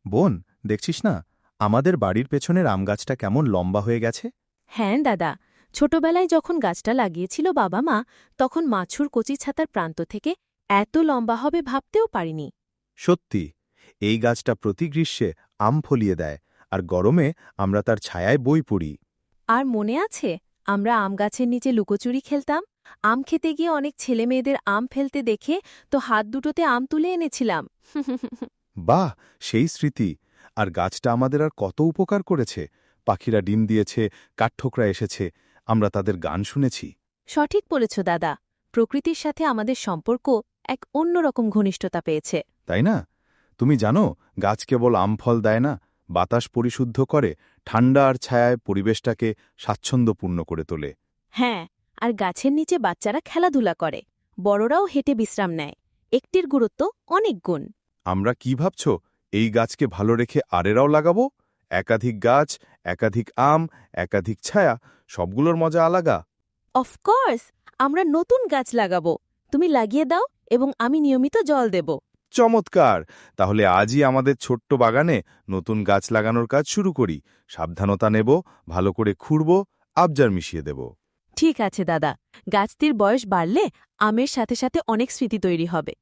বোন, দেখছিস না আমাদের বাড়ির পেছনের আম গাছটা কেমন লম্বা হয়ে গেছে? হ্যাঁ দাদা, ছোটবেলায় যখন গাছটা লাগিয়েছিল বাবা মা, তখন মাছুর কচি ছাতার প্রান্ত থেকে এত লম্বা হবে ভাবতেও পারিনি। সত্যি, এই গাছটা প্রতি গ্রীষ্মে আম ফলিয়ে দেয়, আর গরমে আমরা তার ছায়ায় বই পড়ি। আর মনে আছে, আমরা আম গাছের নিচে লুকোচুরি খেলতাম? আম খেতে গিয়ে অনেক ছেলেমেয়েদের আম ফেলতে দেখে তো হাত দুটোতে আম তুলে এনেছিলাম। বাহ, সেই স্মৃতি! আর গাছটা আমাদের আর কত উপকার করেছে। পাখিরা ডিম দিয়েছে, কাঠঠোকরা এসেছে, আমরা তাদের গান শুনেছি। সঠিক বলেছ দাদা, প্রকৃতির সাথে আমাদের সম্পর্ক এক অন্যরকম ঘনিষ্ঠতা পেয়েছে। তাই না? তুমি জানো, গাছ কেবল আম ফল দেয় না, বাতাস পরিশুদ্ধ করে, ঠান্ডা আর ছায়ায় পরিবেশটাকে স্বাচ্ছন্দ্যপূর্ণ করে তোলে। হ্যাঁ, আর গাছের নিচে বাচ্চারা খেলাধুলা করে, বড়রাও হেঁটে বিশ্রাম নেয়। একটির গুরুত্ব অনেক গুণ। আমরা কি ভাবছ, এই গাছকে ভালো রেখে আরেরাও লাগাবো? একাধিক গাছ, একাধিক আম, একাধিক ছায়া, সবগুলোর মজা আলাদা। অফকোর্স, আমরা নতুন গাছ লাগাবো। তুমি লাগিয়ে দাও এবং আমি নিয়মিত জল দেব। চমৎকার! তাহলে আজই আমাদের ছোট্ট বাগানে নতুন গাছ লাগানোর কাজ শুরু করি। সাবধানতা নেব, ভালো করে খুঁড়ব, আবজার মিশিয়ে দেব। ঠিক আছে দাদা, গাছটির বয়স বাড়লে আমের সাথে সাথে অনেক স্মৃতি তৈরি হবে।